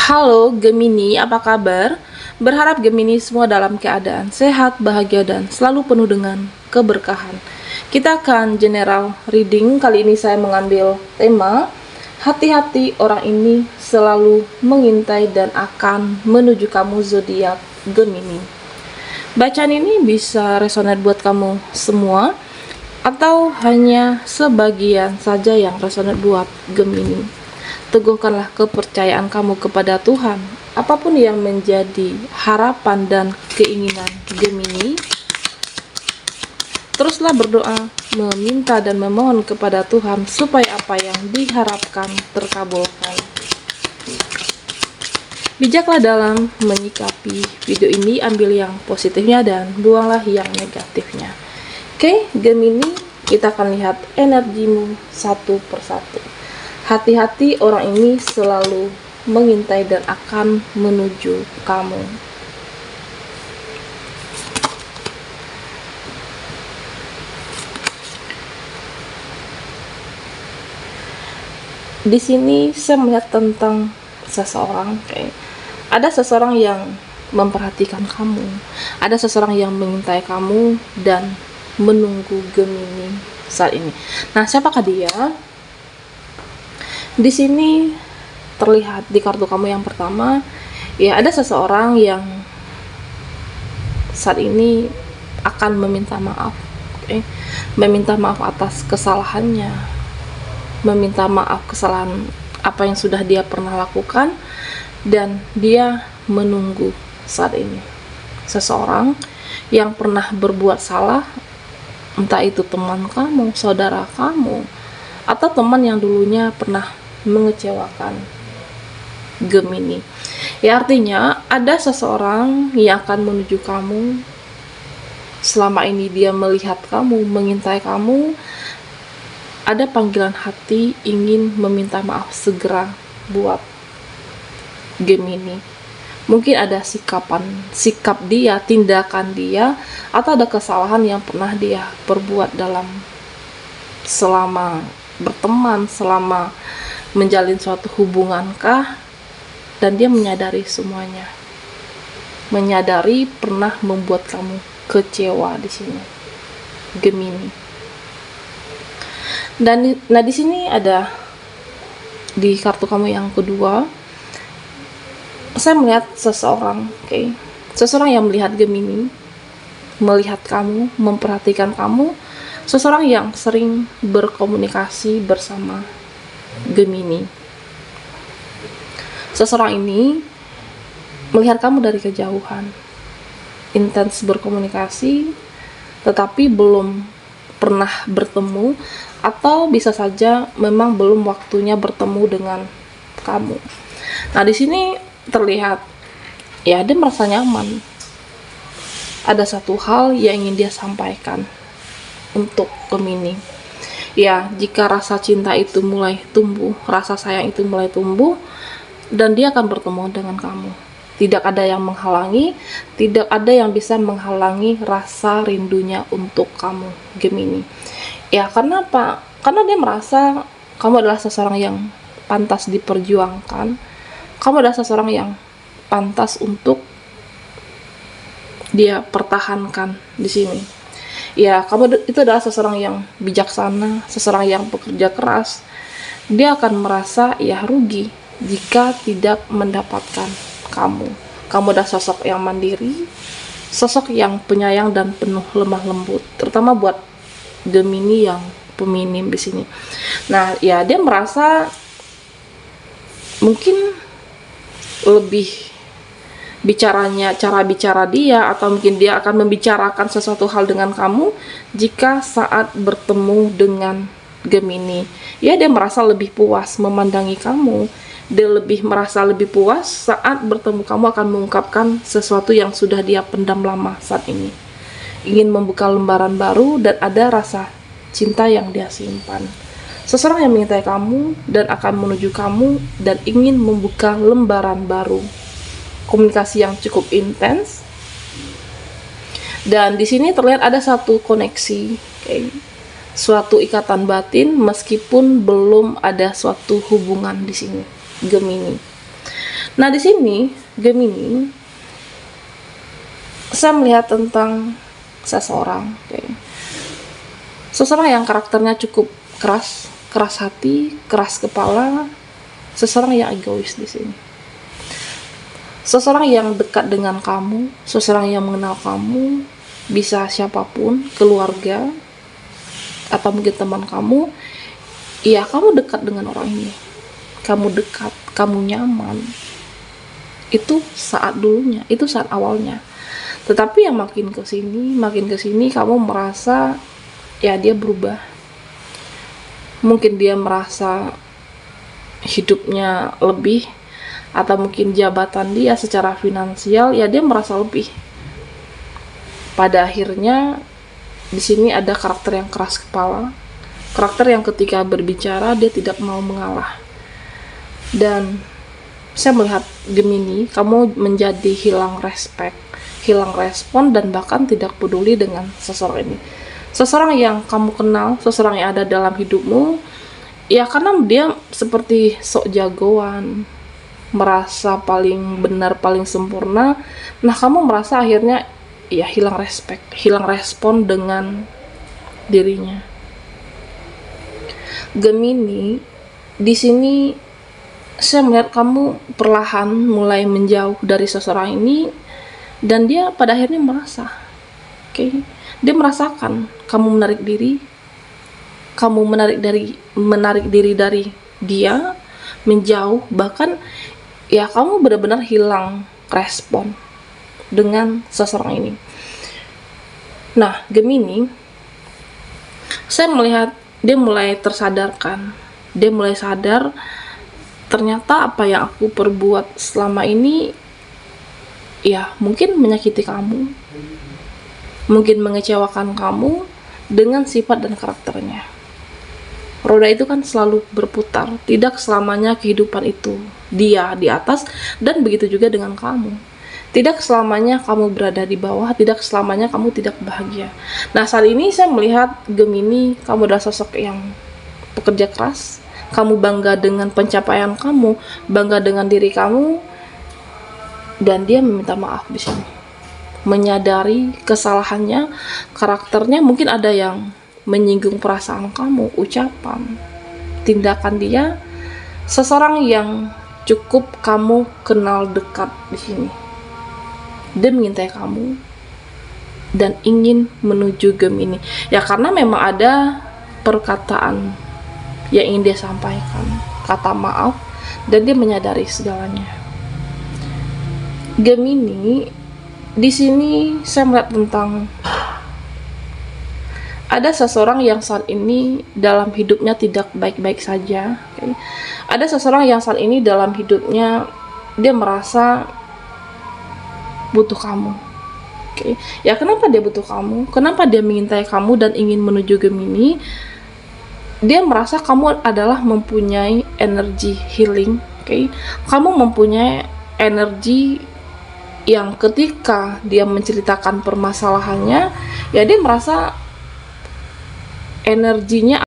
Halo Gemini, apa kabar? Berharap Gemini semua dalam keadaan sehat, bahagia, dan selalu penuh dengan keberkahan. Kita akan general reading. Kali ini saya mengambil tema hati-hati, orang ini selalu mengintai dan akan menuju kamu, zodiak Gemini. Bacaan ini bisa resonate buat kamu semua atau hanya sebagian saja yang resonate buat Gemini. Teguhkanlah kepercayaan kamu kepada Tuhan. Apapun yang menjadi harapan dan keinginan Gemini, teruslah berdoa, meminta dan memohon kepada Tuhan supaya apa yang diharapkan terkabulkan. Bijaklah dalam menyikapi video ini, ambil yang positifnya dan buanglah yang negatifnya. Oke, Gemini, kita akan lihat energimu satu persatu. Hati-hati, orang ini selalu mengintai dan akan menuju kamu. Di sini saya melihat tentang seseorang, ada seseorang yang memperhatikan kamu, ada seseorang yang mengintai kamu dan menunggu Gemini saat ini. Nah, siapakah dia? Di sini terlihat di kartu kamu yang pertama, ya ada seseorang yang saat ini akan meminta maaf, meminta maaf atas kesalahannya, meminta maaf kesalahan apa yang sudah dia pernah lakukan, dan dia menunggu saat ini seseorang yang pernah berbuat salah, entah itu teman kamu, saudara kamu, atau teman yang dulunya pernah mengecewakan Gemini. Ya, artinya ada seseorang yang akan menuju kamu. Selama ini dia melihat kamu, mengintai kamu. Ada panggilan hati ingin meminta maaf segera buat Gemini. Mungkin ada sikap dia, tindakan dia, atau ada kesalahan yang pernah dia perbuat dalam selama berteman, selama menjalin suatu hubungan kah, dan dia menyadari semuanya, menyadari pernah membuat kamu kecewa di sini, Gemini. Dan di sini ada di kartu kamu yang kedua, saya melihat seseorang, seseorang yang melihat Gemini, melihat kamu, memperhatikan kamu, seseorang yang sering berkomunikasi bersama Gemini. Seseorang ini melihat kamu dari kejauhan, intens berkomunikasi, tetapi belum pernah bertemu, atau bisa saja memang belum waktunya bertemu dengan kamu. Nah, di sini terlihat ya dia merasa nyaman. Ada satu hal yang ingin dia sampaikan untuk Gemini. Ya, jika rasa cinta itu mulai tumbuh, rasa sayang itu mulai tumbuh, dan dia akan bertemu dengan kamu. Tidak ada yang menghalangi, tidak ada yang bisa menghalangi rasa rindunya untuk kamu, Gemini. Ya, karena apa? Karena dia merasa kamu adalah seseorang yang pantas diperjuangkan, kamu adalah seseorang yang pantas untuk dia pertahankan di sini. Ya, kamu itu adalah seseorang yang bijaksana, seseorang yang pekerja keras. Dia akan merasa ya rugi jika tidak mendapatkan kamu. Kamu adalah sosok yang mandiri, sosok yang penyayang dan penuh lemah lembut, terutama buat Gemini yang peminim di sini. Nah, ya dia merasa mungkin lebih cara bicara dia, atau mungkin dia akan membicarakan sesuatu hal dengan kamu jika saat bertemu dengan Gemini. Ya, dia merasa lebih puas memandangi kamu, dia merasa lebih puas saat bertemu kamu akan mengungkapkan sesuatu yang sudah dia pendam lama saat ini. Ingin membuka lembaran baru dan ada rasa cinta yang dia simpan. Seseorang yang mengintai kamu dan akan menuju kamu dan ingin membuka lembaran baru. Komunikasi yang cukup intens, dan di sini terlihat ada satu koneksi, suatu ikatan batin meskipun belum ada suatu hubungan di sini, Gemini. Nah, di sini Gemini, saya melihat tentang seseorang, seseorang yang karakternya cukup keras hati, keras kepala, seseorang yang egois di sini. Seseorang yang dekat dengan kamu, seseorang yang mengenal kamu, bisa siapapun, keluarga, atau mungkin teman kamu. Ya, kamu dekat dengan orang ini, kamu dekat, kamu nyaman. Itu saat dulunya, itu saat awalnya. Tetapi yang makin kesini kamu merasa ya dia berubah. Mungkin dia merasa hidupnya lebih, atau mungkin jabatan dia secara finansial, ya dia merasa lebih. Pada akhirnya di sini ada karakter yang keras kepala, karakter yang ketika berbicara dia tidak mau mengalah. Dan saya melihat Gemini, kamu menjadi hilang respect, hilang respon, dan bahkan tidak peduli dengan seseorang ini. Seseorang yang kamu kenal, seseorang yang ada dalam hidupmu, ya karena dia seperti sok jagoan, merasa paling benar, paling sempurna. Nah, kamu merasa akhirnya ya hilang respect, hilang respon dengan dirinya. Gemini, di sini saya melihat kamu perlahan mulai menjauh dari seseorang ini, dan dia pada akhirnya merasa, dia merasakan kamu menarik diri, kamu menarik diri dari dia, menjauh, bahkan ya kamu benar-benar hilang respon dengan seseorang ini. Nah, Gemini, saya melihat dia mulai tersadarkan, dia mulai sadar ternyata apa yang aku perbuat selama ini ya mungkin menyakiti kamu, mungkin mengecewakan kamu dengan sifat dan karakternya. Roda itu kan selalu berputar, tidak selamanya kehidupan itu dia di atas, dan begitu juga dengan kamu. Tidak selamanya kamu berada di bawah, tidak selamanya kamu tidak bahagia. Nah, saat ini saya melihat Gemini, kamu adalah sosok yang pekerja keras, kamu bangga dengan pencapaian kamu, bangga dengan diri kamu, dan dia meminta maaf di sini. Menyadari kesalahannya, karakternya, mungkin ada yang menyinggung perasaan kamu, ucapan, tindakan dia. Seseorang yang cukup kamu kenal dekat di sini. Dia mengintai kamu dan ingin menuju Gemini. Ya karena memang ada perkataan yang ingin dia sampaikan, kata maaf, dan dia menyadari segalanya. Gemini, di sini saya melihat tentang ada seseorang yang saat ini dalam hidupnya tidak baik-baik saja. Ada seseorang yang saat ini dalam hidupnya dia merasa butuh kamu. Ya kenapa dia butuh kamu? Kenapa dia mengintai kamu dan ingin menuju Gemini? Dia merasa kamu adalah mempunyai energi healing, Kamu mempunyai energi yang ketika dia menceritakan permasalahannya, ya dia merasa energinya,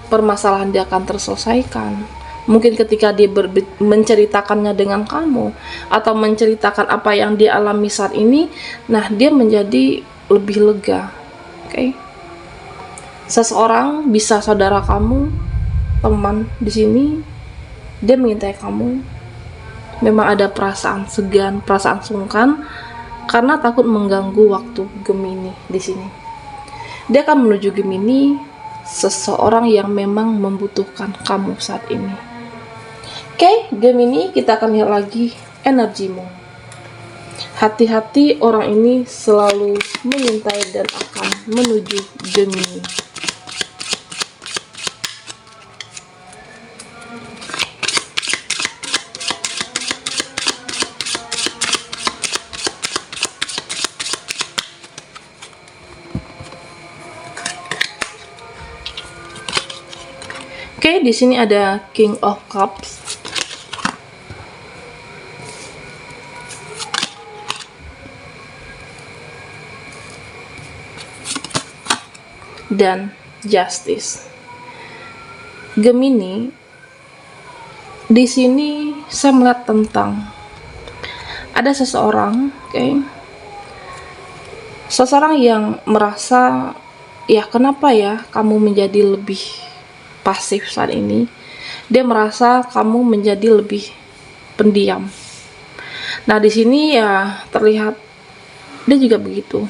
permasalahan dia akan terselesaikan. Mungkin ketika dia menceritakannya dengan kamu, atau menceritakan apa yang dia alami saat ini, nah dia menjadi lebih lega. Seseorang bisa saudara kamu, teman di sini, dia mengintai kamu. Memang ada perasaan segan, perasaan sungkan karena takut mengganggu waktu Gemini di sini. Dia akan menuju Gemini, seseorang yang memang membutuhkan kamu saat ini. Gemini, kita akan lihat lagi energimu. Hati-hati, orang ini selalu mengintai dan akan menuju Gemini. Di sini ada King of Cups. Dan Justice. Gemini, di sini saya melihat tentang Ada seseorang, seseorang yang merasa, ya kenapa ya kamu menjadi lebih pasif saat ini. Dia merasa kamu menjadi lebih pendiam. Nah, di sini ya terlihat dia juga begitu.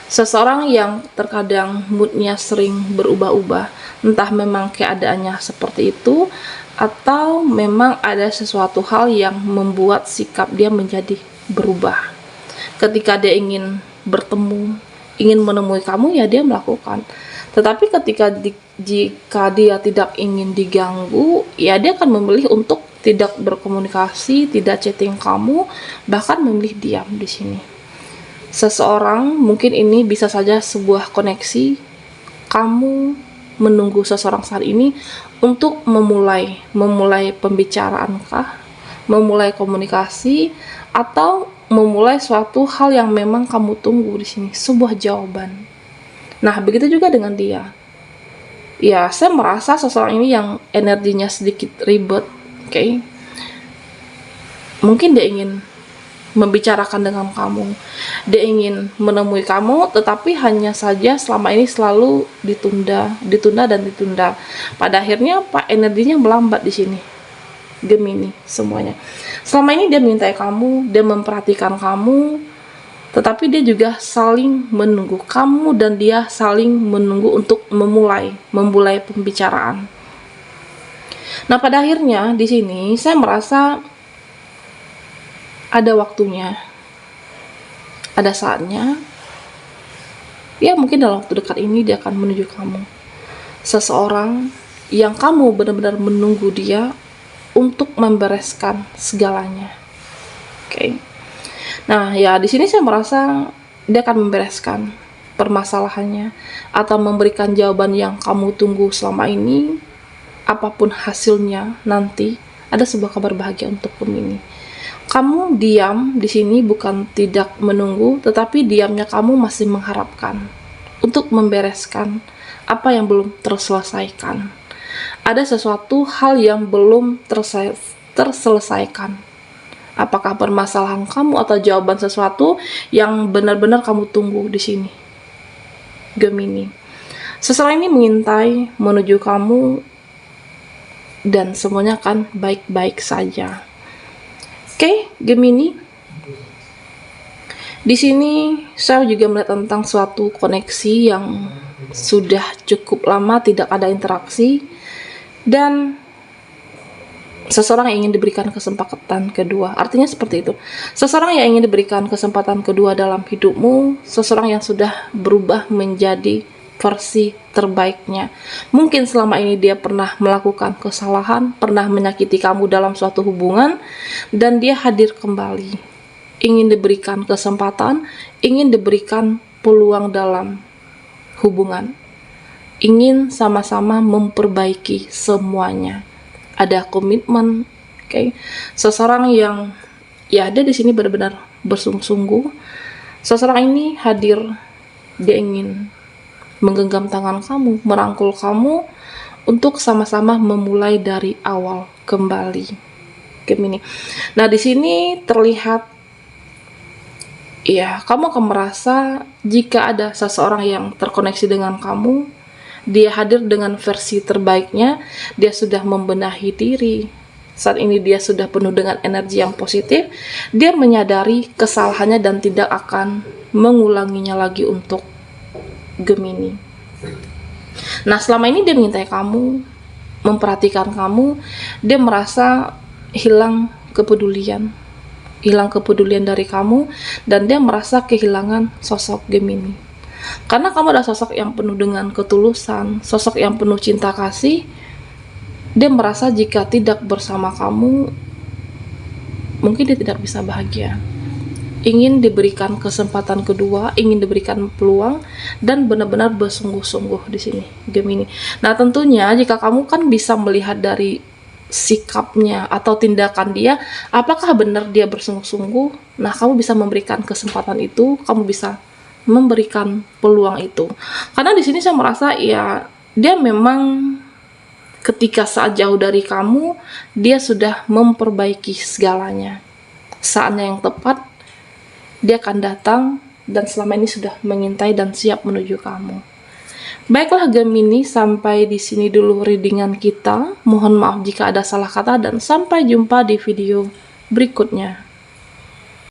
Seseorang yang terkadang moodnya sering berubah-ubah, entah memang keadaannya seperti itu atau memang ada sesuatu hal yang membuat sikap dia menjadi berubah. Ketika dia ingin bertemu, ingin menemui kamu, ya dia melakukan. Tetapi jika dia tidak ingin diganggu, ya dia akan memilih untuk tidak berkomunikasi, tidak chatting kamu, bahkan memilih diam di sini. Seseorang, mungkin ini bisa saja sebuah koneksi, kamu menunggu seseorang saat ini untuk memulai pembicaraankah, memulai komunikasi, atau memulai suatu hal yang memang kamu tunggu di sini, sebuah jawaban. Nah, begitu juga dengan dia. Ya, saya merasa seseorang ini yang energinya sedikit ribet, mungkin dia ingin membicarakan dengan kamu, dia ingin menemui kamu, tetapi hanya saja selama ini selalu ditunda. Pada akhirnya energinya melambat di sini. Gemini semuanya. Selama ini dia mencintai kamu, dia memperhatikan kamu, tetapi dia juga saling menunggu kamu dan dia saling menunggu untuk memulai pembicaraan. Nah, pada akhirnya di sini saya merasa ada waktunya, ada saatnya, ya mungkin dalam waktu dekat ini dia akan menuju kamu. Seseorang yang kamu benar-benar menunggu dia untuk membereskan segalanya. Nah, ya di sini saya merasa dia akan membereskan permasalahannya atau memberikan jawaban yang kamu tunggu selama ini. Apapun hasilnya nanti, ada sebuah kabar bahagia untuk Gemini. Kamu diam di sini bukan tidak menunggu, tetapi diamnya kamu masih mengharapkan untuk membereskan apa yang belum terselesaikan. Ada sesuatu hal yang belum terselesaikan. Apakah permasalahan kamu atau jawaban sesuatu yang benar-benar kamu tunggu di sini, Gemini. Seseorang ini mengintai menuju kamu dan semuanya akan baik-baik saja. Gemini. Di sini saya juga melihat tentang suatu koneksi yang sudah cukup lama tidak ada interaksi dan seseorang yang ingin diberikan kesempatan kedua. Artinya seperti itu. Seseorang yang ingin diberikan kesempatan kedua dalam hidupmu, seseorang yang sudah berubah menjadi versi terbaiknya. Mungkin selama ini dia pernah melakukan kesalahan, pernah menyakiti kamu dalam suatu hubungan, dan dia hadir kembali. Ingin diberikan kesempatan, ingin diberikan peluang dalam hubungan. Ingin sama-sama memperbaiki semuanya. Ada komitmen, Seseorang yang ya ada di sini benar-benar bersungguh-sungguh. Seseorang ini hadir, dia ingin menggenggam tangan kamu, merangkul kamu untuk sama-sama memulai dari awal kembali, Gemini. Nah, di sini terlihat ya, kamu akan merasa jika ada seseorang yang terkoneksi dengan kamu, dia hadir dengan versi terbaiknya, dia sudah membenahi diri. Saat ini dia sudah penuh dengan energi yang positif, dia menyadari kesalahannya dan tidak akan mengulanginya lagi untuk Gemini. Nah, selama ini dia mencintai kamu, memperhatikan kamu, dia merasa hilang kepedulian dari kamu, dan dia merasa kehilangan sosok Gemini. Karena kamu adalah sosok yang penuh dengan ketulusan, sosok yang penuh cinta kasih, dia merasa jika tidak bersama kamu, mungkin dia tidak bisa bahagia. Ingin diberikan kesempatan kedua, ingin diberikan peluang, dan benar-benar bersungguh-sungguh di sini, Gemini. Nah, tentunya jika kamu kan bisa melihat dari sikapnya atau tindakan dia, apakah benar dia bersungguh-sungguh? Nah, kamu bisa memberikan kesempatan itu, kamu bisa memberikan peluang itu. Karena di sini saya merasa ya dia memang ketika saat jauh dari kamu, dia sudah memperbaiki segalanya. saatnya yang tepat dia akan datang dan selama ini sudah mengintai dan siap menuju kamu. Baiklah Gemini, sampai di sini dulu readingan kita. Mohon maaf jika ada salah kata dan sampai jumpa di video berikutnya.